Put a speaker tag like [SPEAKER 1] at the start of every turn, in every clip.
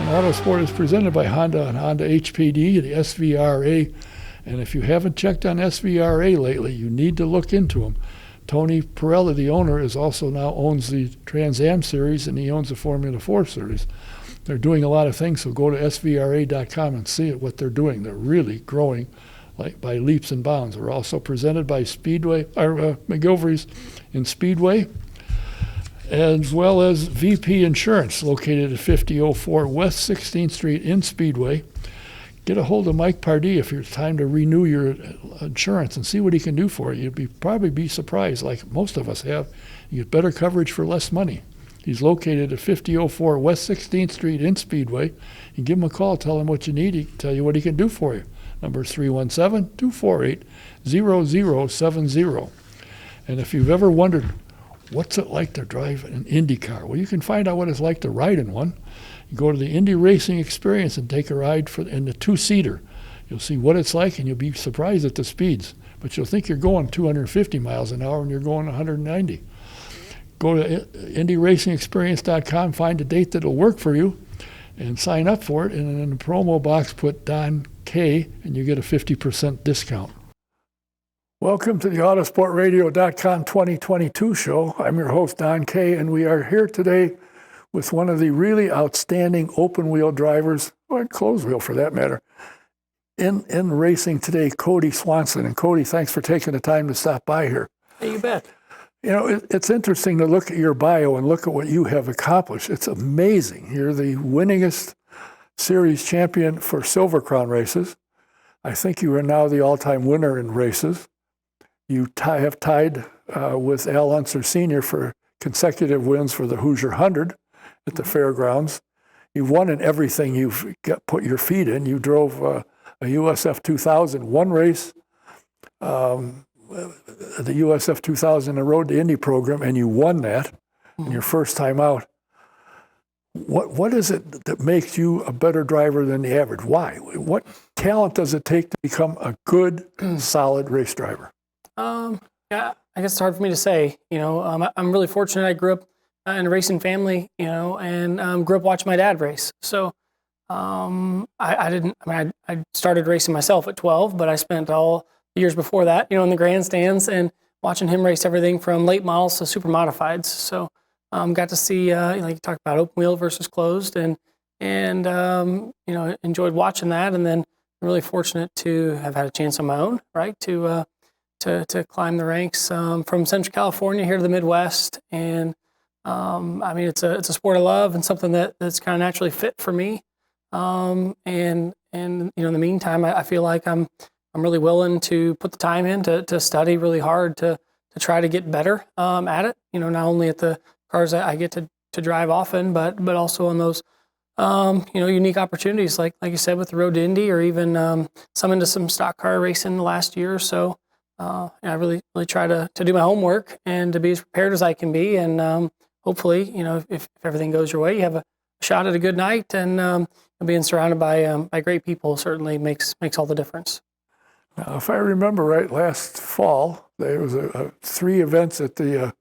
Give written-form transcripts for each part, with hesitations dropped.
[SPEAKER 1] Autosport is presented by Honda and Honda HPD, the SVRA. And if you haven't checked on SVRA lately, you need to look into them. Tony Pirella, the owner, now owns the Trans Am Series, and he owns the Formula 4 Series. They're doing a lot of things, so go to svra.com and see what they're doing. They're really growing like by leaps and bounds. We're also presented by McGilvery's in Speedway, as well as VP Insurance, located at 5004 West 16th Street in Speedway. Get a hold of Mike Pardee if it's time to renew your insurance and see what he can do for you. You'd probably be surprised, like most of us have. You get better coverage for less money. He's located at 5004 West 16th Street in Speedway. You give him a call, tell him what you need, he can tell you what he can do for you. Number is 317-248-0070. And if you've ever wondered, what's it like to drive an Indy car? Well, you can find out what it's like to ride in one. You go to the Indy Racing Experience and take a ride in the two-seater. You'll see what it's like, and you'll be surprised at the speeds. But you'll think you're going 250 miles an hour, and you're going 190. Go to IndyRacingExperience.com, find a date that'll work for you, and sign up for it. And in the promo box, put Don K, and you get a 50% discount. Welcome to the autosportradio.com 2022 show. I'm your host, Don K, and we are here today with one of the really outstanding open-wheel drivers, or closed-wheel for that matter, in racing today, Kody Swanson. And Kody, thanks for taking the time to stop by here.
[SPEAKER 2] Hey, you bet.
[SPEAKER 1] You know, it's interesting to look at your bio and look at what you have accomplished. It's amazing. You're the winningest series champion for Silver Crown races. I think you are now the all-time winner in races. You have tied with Unser Sr for consecutive wins for the Hoosier 100 at the fairgrounds. You've won in everything you've put your feet in. You drove a USF 2000 one race, the USF 2000, the Road to Indy program, and you won that in your first time out. What is it that makes you a better driver than the average? Why? What talent does it take to become a good, solid race driver?
[SPEAKER 2] Yeah, I guess it's hard for me to say. I'm really fortunate. I grew up in a racing family, and grew up watching my dad race. So I started racing myself at 12, but I spent all the years before that, in the grandstands and watching him race everything from late models to super modifieds. So got to see, like you talked about, open wheel versus closed, and enjoyed watching that. And then really fortunate to have had a chance on my own, right, to climb the ranks from Central California here to the Midwest. And it's a sport I love and something that's kind of naturally fit for me. And in the meantime, I feel like I'm really willing to put the time in to study really hard to try to get better at it. Not only at the cars I get to drive often, but also on those unique opportunities like you said with the Road to Indy, or even some into some stock car racing the last year or so. I really try to do my homework and to be as prepared as I can be, and hopefully, if everything goes your way, you have a shot at a good night, and being surrounded by great people certainly makes all the difference.
[SPEAKER 1] Now, if I remember right, last fall there was 3 events at the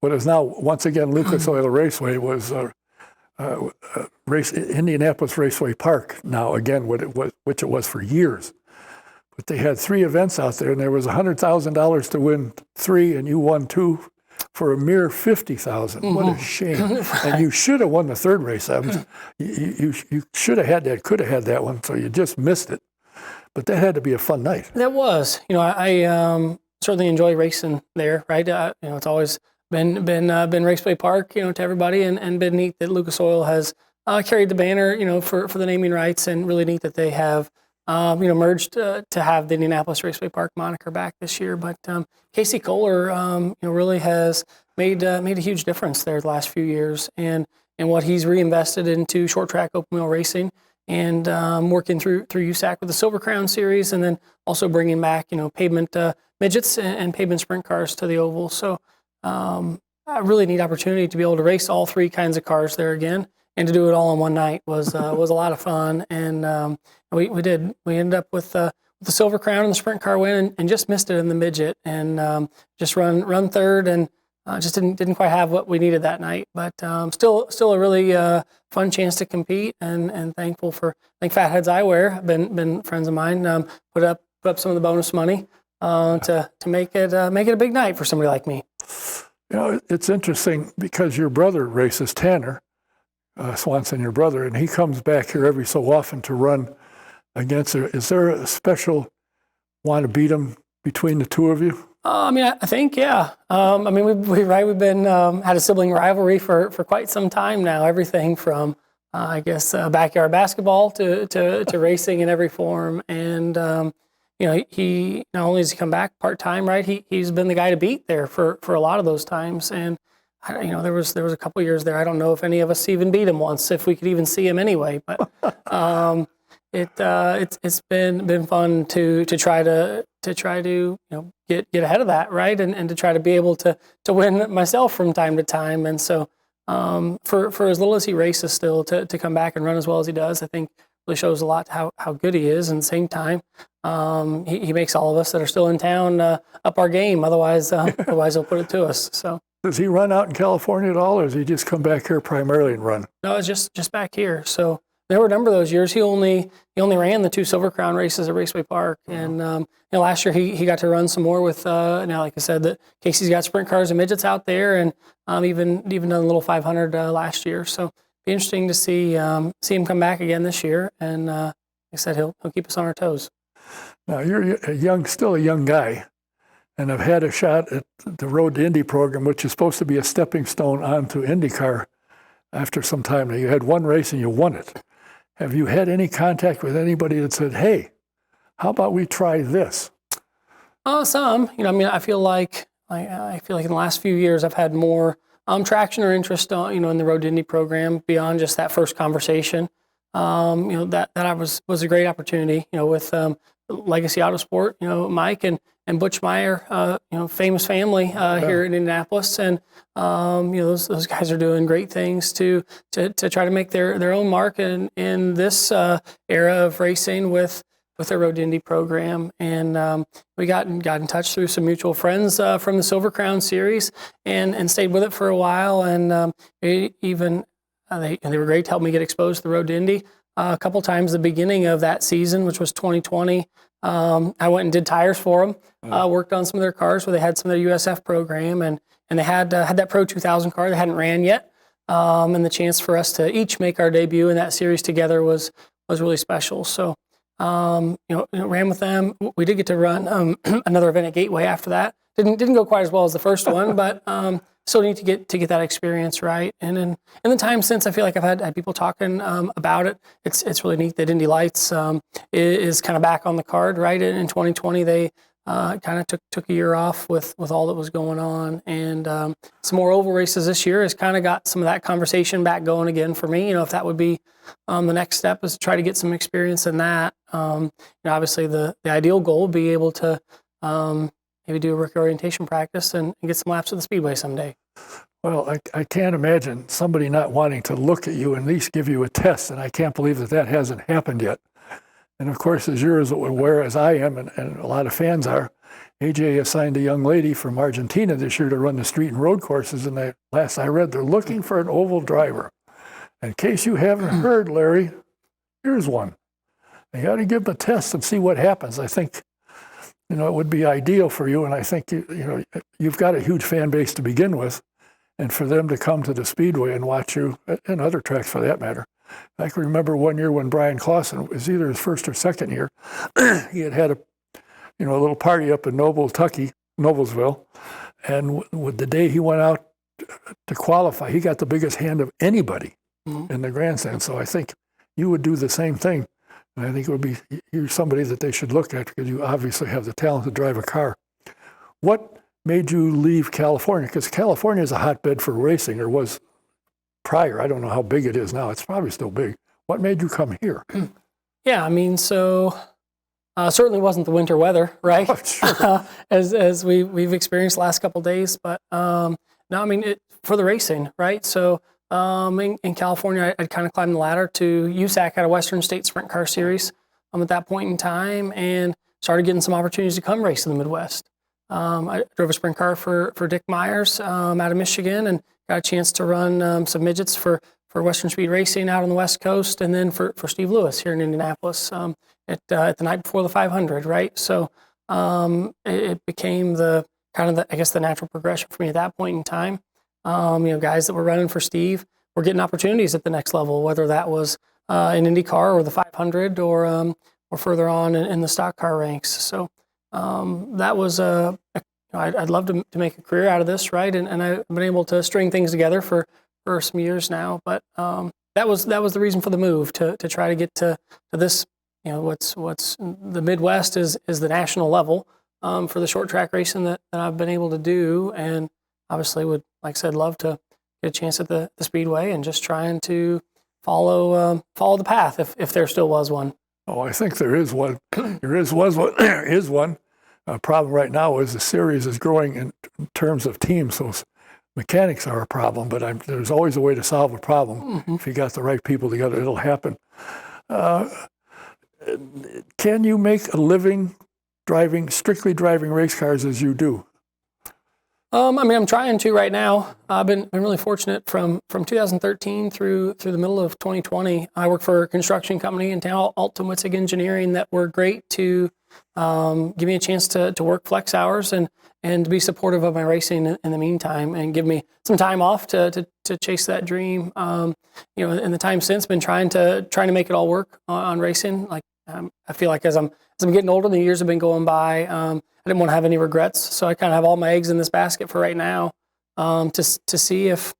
[SPEAKER 1] what is now once again Lucas Oil Raceway, was Indianapolis Raceway Park. Now again, which it was for years. But they had 3 events out there, and there was $100,000 to win 3, and you won 2 for a mere $50,000. What a shame! Right. And you should have won the 3rd race. You should have had that, could have had that one, so you just missed it. But that had to be a fun night.
[SPEAKER 2] That was. I certainly enjoy racing there. Right. It's always been Raceway Park. To everybody, and been neat that Lucas Oil has carried the banner. For the naming rights, and really neat that they have. Merged to have the Indianapolis Raceway Park moniker back this year. But Casey Kohler, really has made a huge difference there the last few years, and what he's reinvested into short track open wheel racing, and working through USAC with the Silver Crown series, and then also bringing back pavement midgets and pavement sprint cars to the oval. So a really neat opportunity to be able to race all 3 kinds of cars there again. And to do it all in one night was a lot of fun, and we ended up with the Silver Crown and the sprint car win, and just missed it in the midget, and just run 3rd, and just didn't quite have what we needed that night. But still a really fun chance to compete, and thankful for, I think Fatheads Eyewear have been friends of mine, put up some of the bonus money to make it a big night for somebody like me.
[SPEAKER 1] You know, it's interesting because your brother races, Tanner Swanson, your brother, and he comes back here every so often to run against her. Is there a special want to beat him between the two of you?
[SPEAKER 2] I mean, I think, yeah. I mean, we've been had a sibling rivalry for quite some time now. Everything from, I guess, backyard basketball to racing in every form. And you know, he not only has he come back part time, right? He's been the guy to beat there for a lot of those times. And you know, there was a couple years there. I don't know if any of us even beat him once, if we could even see him anyway. But it's been fun to try to you know, get ahead of that, right, and to try to be able to win myself from time to time. And so for as little as he races still, to come back and run as well as he does, I think really shows a lot how good he is. And at the same time, he makes all of us that are still in town up our game. Otherwise they'll put it to us. So.
[SPEAKER 1] Does he run out in California at all, or does he just come back here primarily and run?
[SPEAKER 2] No, it's just back here. So there were a number of those years. He only ran the 2 Silver Crown races at Raceway Park, and you know, last year he got to run some more with. Now, like I said, that Casey's got sprint cars and midgets out there, and even done a little 500 last year. So be interesting to see him come back again this year, and like I said, he'll keep us on our toes.
[SPEAKER 1] Now you're still a young guy, and I've had a shot at the Road to Indy program, which is supposed to be a stepping stone onto IndyCar after some time. Now, you had one race and you won it. Have you had any contact with anybody that said, hey, how about we try this?
[SPEAKER 2] Some. You know, I mean, I feel like in the last few years I've had more traction or interest, you know, in the Road to Indy program beyond just that first conversation. You know, that was a great opportunity, you know, with Legacy Autosport, you know, Mike and Butch Meyer, you know, famous family here in Indianapolis, and you know, those guys are doing great things to try to make their own mark in this era of racing with their Road to Indy program. And we got in touch through some mutual friends from the Silver Crown series, and stayed with it for a while. And they were great to help me get exposed to the Road to Indy. A couple times the beginning of that season, which was 2020, I went and did tires for them, worked on some of their cars where they had some of their USF program, and they had that Pro 2000 car they hadn't ran yet, and the chance for us to each make our debut in that series together was really special. So you know, ran with them. We did get to run another event at Gateway after that. Didn't go quite as well as the first one, but still need to get that experience, right. And in the time since, I feel like I've had people talking about it. It's really neat that Indy Lights is kind of back on the card, right. In 2020, they kind of took a year off with all that was going on, and some more oval races this year has kind of got some of that conversation back going again for me. You know, if that would be the next step, is to try to get some experience in that. You know, obviously the ideal goal would be able to maybe do a rookie orientation practice and get some laps at the Speedway someday.
[SPEAKER 1] Well, I can't imagine somebody not wanting to look at you and at least give you a test, and I can't believe that hasn't happened yet. And of course, as you're as aware as I am, and a lot of fans are, AJ assigned a young lady from Argentina this year to run the street and road courses, and last I read, they're looking for an oval driver. In case you haven't heard, Larry, here's one. You got to give them a test and see what happens. I think, you know, it would be ideal for you, and I think you've got a huge fan base to begin with, and for them to come to the Speedway and watch you, and other tracks for that matter. I can remember one year when Brian Clausen, it was either his first or second year, he had a little party up in Noblesville, and with the day he went out to qualify, he got the biggest hand of anybody in the grandstand. So I think you would do the same thing. And I think you're somebody that they should look at, because you obviously have the talent to drive a car. What made you leave California? Because California is a hotbed for racing, or was prior. I don't know how big it is now. It's probably still big. What made you come here?
[SPEAKER 2] Yeah, I mean, so certainly wasn't the winter weather, right?
[SPEAKER 1] Oh, sure.
[SPEAKER 2] as we've experienced the last couple of days, but no, I mean, for the racing, right? So in California, I'd kind of climbed the ladder to USAC at a Western State Sprint Car Series at that point in time, and started getting some opportunities to come race in the Midwest. I drove a sprint car for Dick Myers out of Michigan, and got a chance to run some midgets for Western Speed Racing out on the West Coast, and then for Steve Lewis here in Indianapolis at the night before the 500, right? So it became the natural progression for me at that point in time. Guys that were running for Steve were getting opportunities at the next level, whether that was in IndyCar or the 500 or further on in the stock car ranks. So that was I'd love to make a career out of this, right? And I've been able to string things together for some years now. But that was the reason for the move, to try to get to this. What's the Midwest is the national level for the short track racing that I've been able to do, and obviously would, like I said, love to get a chance at the Speedway, and just trying to follow the path if there still was one.
[SPEAKER 1] Oh, I think there is one. There is one. Problem right now is the series is growing in terms of teams, so mechanics are a problem, but there's always a way to solve a problem. Mm-hmm. If you got the right people together, it'll happen. Can you make a living strictly driving race cars as you do?
[SPEAKER 2] I'm trying to right now. I've been really fortunate from 2013 through the middle of 2020. I work for a construction company in town, Alton Witzig Engineering, that were great to give me a chance to work flex hours and to be supportive of my racing in the meantime, and give me some time off to chase that dream. In the time since, been trying to make it all work on racing. Like I feel like as I'm getting older, the years have been going by. I didn't want to have any regrets, so I kind of have all my eggs in this basket for right now, to see if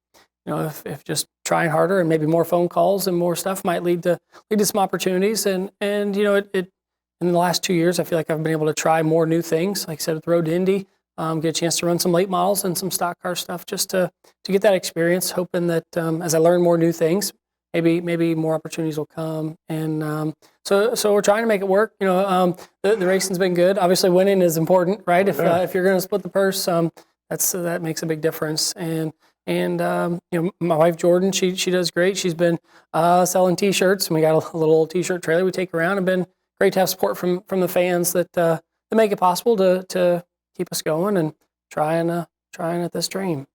[SPEAKER 2] just trying harder and maybe more phone calls and more stuff might lead to some opportunities. And in the last 2 years, I feel like I've been able to try more new things. Like I said, at the Road to Indy, get a chance to run some late models and some stock car stuff, just to get that experience, hoping that as I learn more new things, maybe more opportunities will come. And so we're trying to make it work. The racing's been good. Obviously, winning is important, right? If you're going to split the purse, that makes a big difference. And my wife Jordan, she does great. She's been selling T-shirts, and we got a little T-shirt trailer we take around, and been great to have support from the fans that make it possible to keep us going and trying at this dream.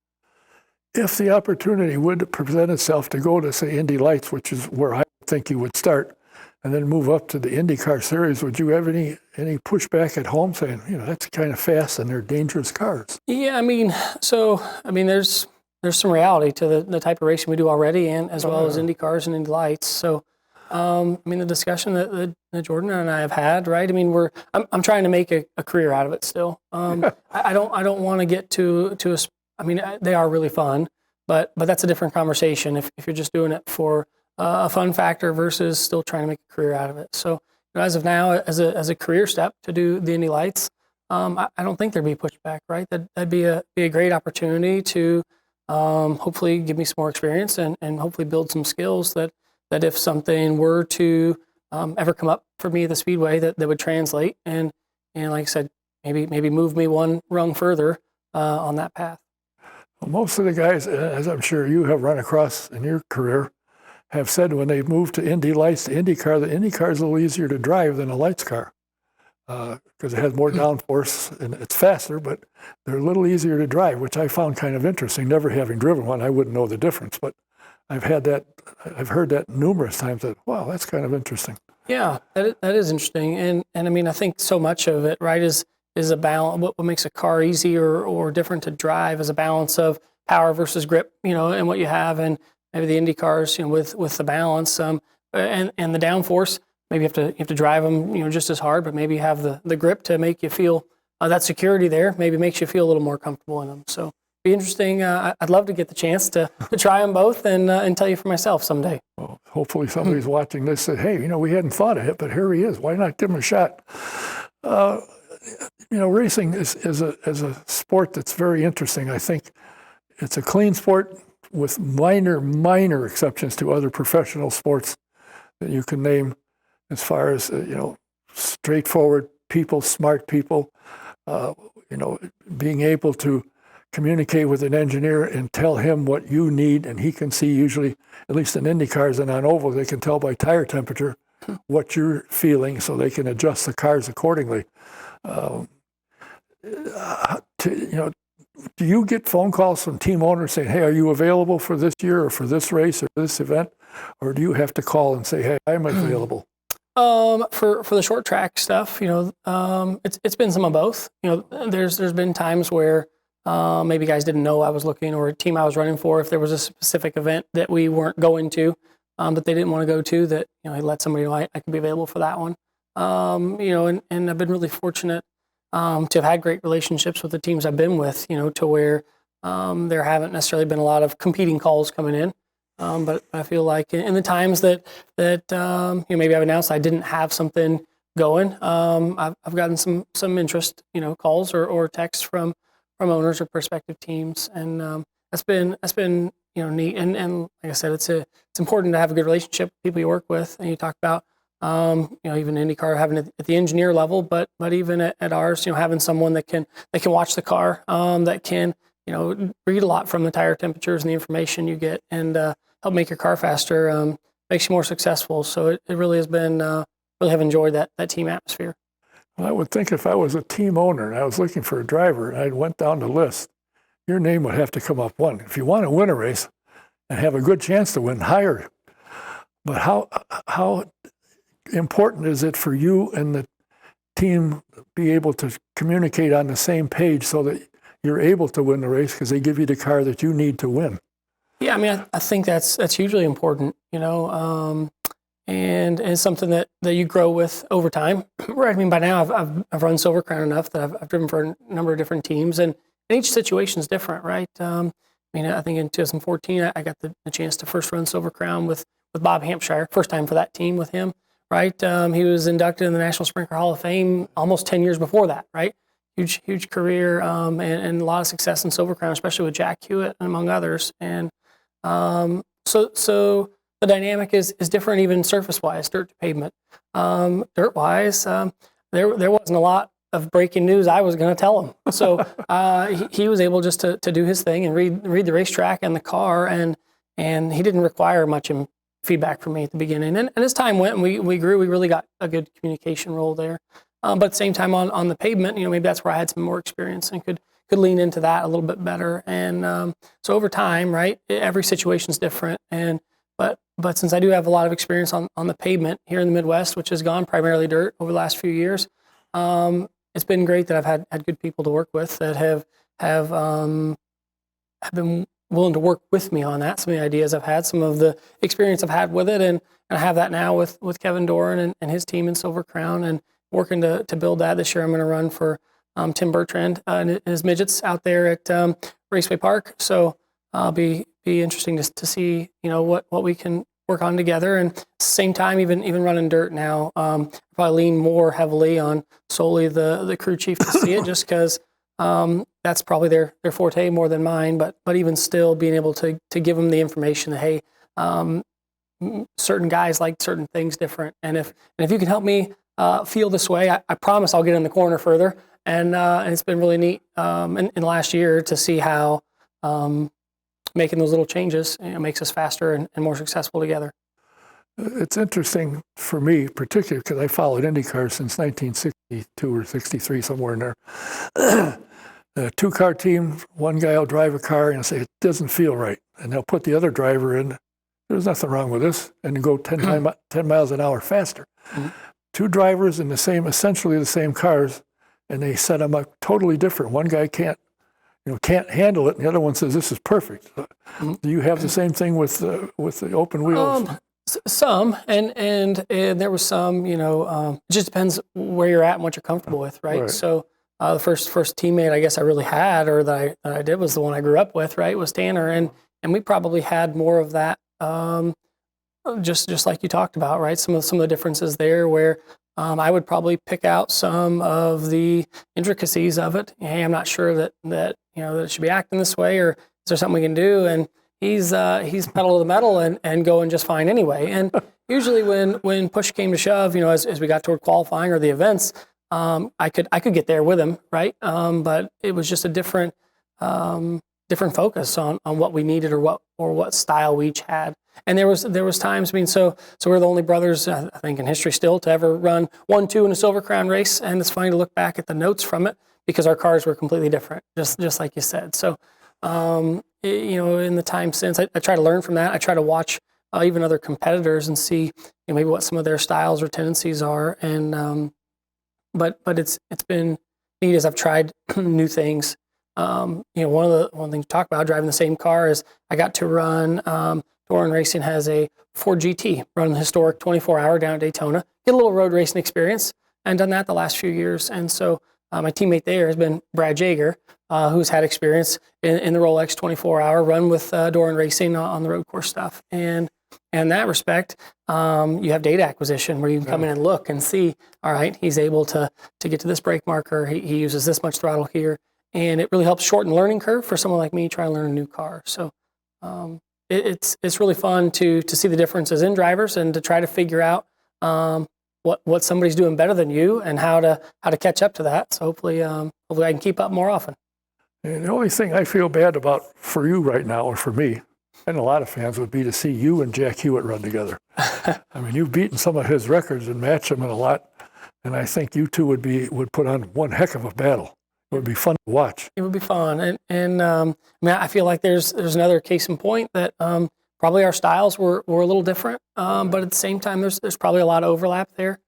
[SPEAKER 1] If the opportunity would present itself to go to, say, Indy Lights, which is where I think you would start, and then move up to the IndyCar series, would you have any pushback at home saying, that's kind of fast and they're dangerous cars?
[SPEAKER 2] Yeah, there's some reality to the type of racing we do already, and as well as IndyCars and Indy Lights. So, the discussion that Jordan and I have had, right? I'm trying to make a career out of it still. I don't want to get to they are really fun, but that's a different conversation if you're just doing it for a fun factor versus still trying to make a career out of it. So as of now, as a career step to do the Indy Lights, I don't think there'd be pushback, right? That'd be a great opportunity to hopefully give me some more experience and hopefully build some skills that if something were to ever come up for me at the Speedway, that would translate and like I said, maybe move me one rung further on that path.
[SPEAKER 1] Well, most of the guys, as I'm sure you have run across in your career, have said when they moved to Indy Lights, the IndyCar is a little easier to drive than a Lights car because it has more downforce and it's faster, but they're a little easier to drive, which I found kind of interesting. Never having driven one, I wouldn't know the difference, but I've heard that numerous times. That wow, that's kind of interesting.
[SPEAKER 2] Yeah, that is interesting, and I think so much of it, right, is a balance. What makes a car easy or different to drive is a balance of power versus grip, and what you have, and maybe the Indy cars, with the balance, and the downforce. Maybe you have to drive them, just as hard, but maybe you have the grip to make you feel that security there. Maybe makes you feel a little more comfortable in them. So be interesting. I'd love to get the chance to try them both and tell you for myself someday.
[SPEAKER 1] Well, hopefully somebody's watching this said, hey, we hadn't thought of it, but here he is. Why not give him a shot? Racing is a sport that's very interesting. I think it's a clean sport with minor exceptions to other professional sports that you can name, as far as straightforward people, smart people, being able to communicate with an engineer and tell him what you need, and he can see, usually, at least in Indy cars and on ovals, they can tell by tire temperature what you're feeling, so they can adjust the cars accordingly. do you get phone calls from team owners saying, "Hey, are you available for this year or for this race or this event?" Or do you have to call and say, "Hey, I'm available"?
[SPEAKER 2] For the short track stuff, it's been some of both. There's been times where maybe guys didn't know I was looking, or a team I was running for, if there was a specific event that we weren't going to, that they didn't want to go to, that I let somebody know I could be available for that one. And I've been really fortunate to have had great relationships with the teams I've been with, to where there haven't necessarily been a lot of competing calls coming in. But I feel like in the times that maybe I've announced I didn't have something going, I've gotten some interest, calls or texts from owners or prospective teams, and that's been neat. And like I said, it's important to have a good relationship with people you work with, and you talk about even IndyCar having it at the engineer level, but even at ours, having someone that can watch the car, that can read a lot from the tire temperatures and the information you get, and help make your car faster, makes you more successful. So it really has been, really have enjoyed that team atmosphere.
[SPEAKER 1] Well, I would think if I was a team owner and I was looking for a driver and I went down the list, your name would have to come up one. If you want to win a race and have a good chance to win, hire. But how important is it for you and the team be able to communicate on the same page so that you're able to win the race because they give you the car that you need to win?
[SPEAKER 2] Yeah, I think that's hugely important, and it's something that you grow with over time. Right? By now I've run Silver Crown enough that I've driven for a number of different teams, and each situation is different, right? I think in 2014 I got the chance to first run Silver Crown with Bob Hampshire, first time for that team with him, right? He was inducted in the National Sprint Car Hall of Fame almost 10 years before that, right? Huge career, and a lot of success in Silver Crown, especially with Jack Hewitt, among others. And so the dynamic is different, even surface-wise, dirt to pavement. Dirt-wise, there wasn't a lot of breaking news I was going to tell him. So he was able just to do his thing and read the racetrack and the car, and he didn't require much feedback from me at the beginning. And as time went and we grew, we really got a good communication role there. But at the same time on the pavement, maybe that's where I had some more experience and could lean into that a little bit better. And so over time, right, every situation is different. But since I do have a lot of experience on the pavement here in the Midwest, which has gone primarily dirt over the last few years, it's been great that I've had good people to work with that have been willing to work with me on that. Some of the ideas I've had, some of the experience I've had with it, and I have that now with Kevin Doran and his team in Silver Crown, and working to build that. This year I'm going to run for Tim Bertrand and his midgets out there at Raceway Park. So be interesting to see what we can work on together. And same time, even running dirt now, probably lean more heavily on solely the crew chief to see it, just because that's probably their forte more than mine. But even still, being able to give them the information that, hey, certain guys like certain things different, and if you can help me feel this way, I promise I'll get in the corner further. And it's been really neat in the last year to see how making those little changes makes us faster and more successful together.
[SPEAKER 1] It's interesting for me, particularly because I followed IndyCar since 1962 or 63, somewhere in there. A two-car team, one guy will drive a car and say, it doesn't feel right. And they'll put the other driver in, there's nothing wrong with this, and go 10 miles an hour faster. Mm-hmm. Two drivers in essentially the same cars, and they set them up totally different. One guy can't handle it, and the other one says this is perfect. Mm-hmm. Do you have the same thing with the open wheels?
[SPEAKER 2] Some, and there was some. It just depends where you're at and what you're comfortable with, right? So the first teammate I guess I really had, or that I did, was the one I grew up with, right? Was Tanner, and we probably had more of that. Just like you talked about, right? Some of the differences there, where I would probably pick out some of the intricacies of it. Hey, I'm not sure that it should be acting this way, or is there something we can do? And he's pedal to the metal and going just fine anyway. And usually when push came to shove, as we got toward qualifying or the events, I could get there with him, right? But it was just a different focus on what we needed or what style we each had. And there was times, so we're the only brothers, I think, in history still to ever run 1-2 in a Silver Crown race. And it's funny to look back at the notes from it, because our cars were completely different, just like you said. So, in the time since, I try to learn from that. I try to watch even other competitors and see maybe what some of their styles or tendencies are. And but it's been neat as I've tried new things. One of the things to talk about driving the same car is I got to run. DuQuoin Racing has a Ford GT, run the historic 24-hour down at Daytona, get a little road racing experience, and done that the last few years. And so my teammate there has been Brad Jaeger, who's had experience in the Rolex 24-hour run with DuQuoin Racing on the road course stuff. And in that respect, you have data acquisition where you can come in and look and see, all right, he's able to get to this brake marker. He uses this much throttle here. And it really helps shorten the learning curve for someone like me trying to learn a new car. So it's really fun to see the differences in drivers and to try to figure out what somebody's doing better than you and how to catch up to that. So hopefully I can keep up more often.
[SPEAKER 1] And the only thing I feel bad about for you right now, or for me, and a lot of fans, would be to see you and Jack Hewitt run together. I mean, you've beaten some of his records and matched him in a lot, and I think you two would put on one heck of a battle. It would be fun to watch.
[SPEAKER 2] It would be fun, and I feel like there's another case in point that probably our styles were a little different, but at the same time, there's probably a lot of overlap there,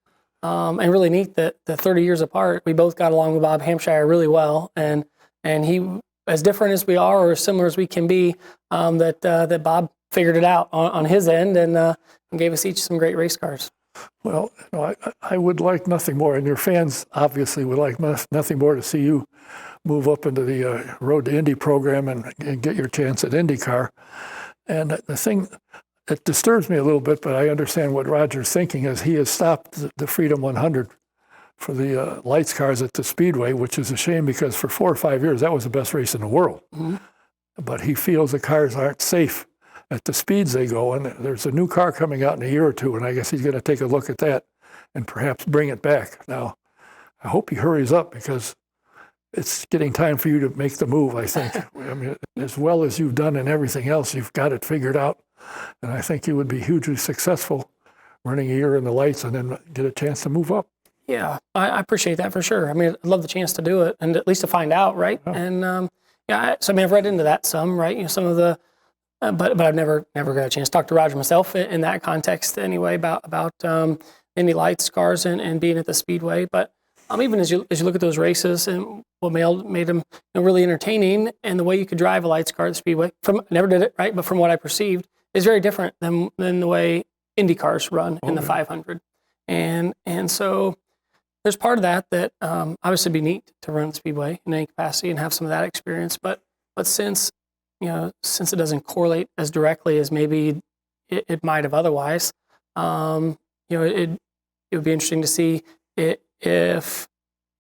[SPEAKER 2] and really neat that the 30 years apart, we both got along with Bob Hampshire really well, and he, as different as we are or as similar as we can be, that Bob figured it out on his end and gave us each some great race cars.
[SPEAKER 1] Well, I would like nothing more, and your fans obviously would like nothing more to see you move up into the Road to Indy program and get your chance at IndyCar. And the thing that disturbs me a little bit, but I understand what Roger's thinking, is he has stopped the Freedom 100 for the lights cars at the Speedway, which is a shame because for 4 or 5 years, that was the best race in the world. Mm-hmm. But he feels the cars aren't safe at the speeds they go, and there's a new car coming out in a year or two, and I guess he's going to take a look at that and perhaps bring it back. Now, I hope he hurries up because it's getting time for you to make the move, I think. I mean, as well as you've done in everything else, you've got it figured out, and I think you would be hugely successful running a year in the lights and then get a chance to move up.
[SPEAKER 2] Yeah, I appreciate that for sure. I mean, I'd love the chance to do it and at least to find out, right? Oh. And I've read into that some, right? Some of the, but I've never got a chance to talk to Roger myself in that context anyway about Indy Lights cars and being at the Speedway. But even as you look at those races and what made them really entertaining, and the way you could drive a lights car at the Speedway, never did it, right? But from what I perceived, is very different than the way Indy cars run in the 500. And so there's part of that obviously be neat to run the Speedway in any capacity and have some of that experience. But since it doesn't correlate as directly as maybe it might have otherwise, it would be interesting to see if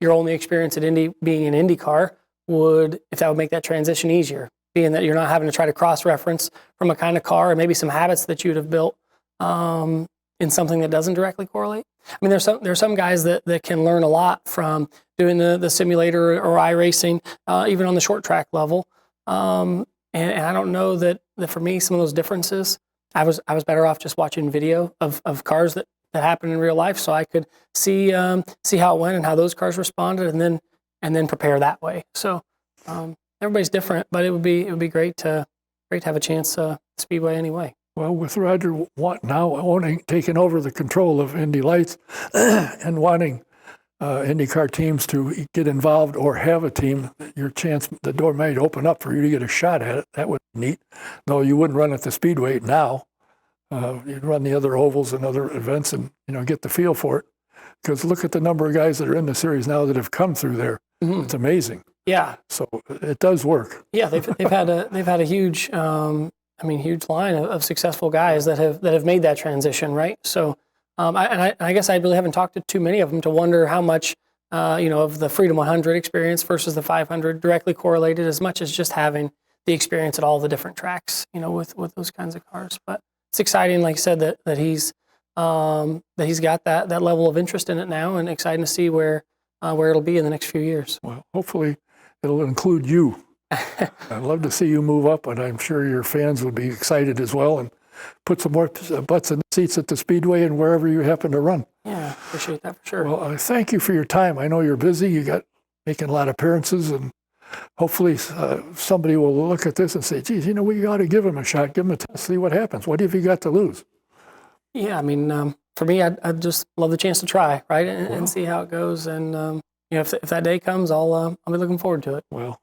[SPEAKER 2] your only experience at Indy being an Indy car if that would make that transition easier, being that you're not having to try to cross-reference from a kind of car and maybe some habits that you'd have built in something that doesn't directly correlate. I mean, there's some guys that can learn a lot from doing the simulator or iRacing, even on the short track level. And I don't know that for me, some of those differences, I was better off just watching video of cars that happen in real life, so I could see how it went and how those cars responded, and then prepare that way. So everybody's different, but it would be great to have a chance Speedway anyway.
[SPEAKER 1] Well, with Roger taking over the control of Indy Lights and wanting IndyCar teams to get involved or have a team, the door might open up for you to get a shot at it. That would be neat. Though you wouldn't run at the Speedway now. You'd run the other ovals and other events and get the feel for it. Because look at the number of guys that are in the series now that have come through there. Mm-hmm. It's amazing.
[SPEAKER 2] Yeah.
[SPEAKER 1] So it does work.
[SPEAKER 2] Yeah, they've had a huge huge line of successful guys that have made that transition, right? So, I guess I really haven't talked to too many of them to wonder how much, of the Freedom 100 experience versus the 500 directly correlated as much as just having the experience at all the different tracks, with those kinds of cars. But it's exciting, like you said, that he's got that level of interest in it now, and exciting to see where it'll be in the next few years.
[SPEAKER 1] Well, hopefully it'll include you. I'd love to see you move up, and I'm sure your fans would be excited as well, and put some more butts in the seats at the Speedway and wherever you happen to run.
[SPEAKER 2] Yeah, appreciate that for sure.
[SPEAKER 1] Well, thank you for your time. I know you're busy. You got making a lot of appearances, and hopefully somebody will look at this and say, geez, we ought to give him a shot, give him a test, see what happens. What have you got to lose?
[SPEAKER 2] Yeah, I mean, for me, I'd just love the chance to try, right, and see how it goes. And if that day comes, I'll be looking forward to it.
[SPEAKER 1] Well,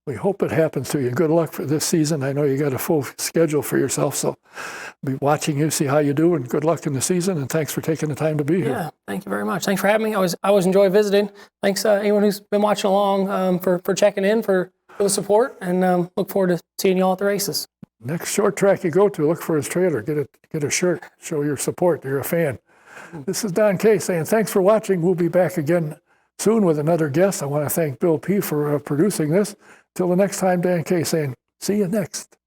[SPEAKER 1] we hope it happens to you. Good luck for this season. I know you got a full schedule for yourself, so I'll be watching you, see how you do, and good luck in the season. And thanks for taking the time to be here.
[SPEAKER 2] Yeah, thank you very much. Thanks for having me. I always enjoy visiting. Thanks anyone who's been watching along for checking in, for the support, and look forward to seeing you all at the races.
[SPEAKER 1] Next short track you go to, look for his trailer. Get a shirt. Show your support. You're a fan. This is Don Kay saying thanks for watching. We'll be back again soon with another guest. I want to thank Bill P. for producing this. Till the next time, Dan Kay saying, see you next.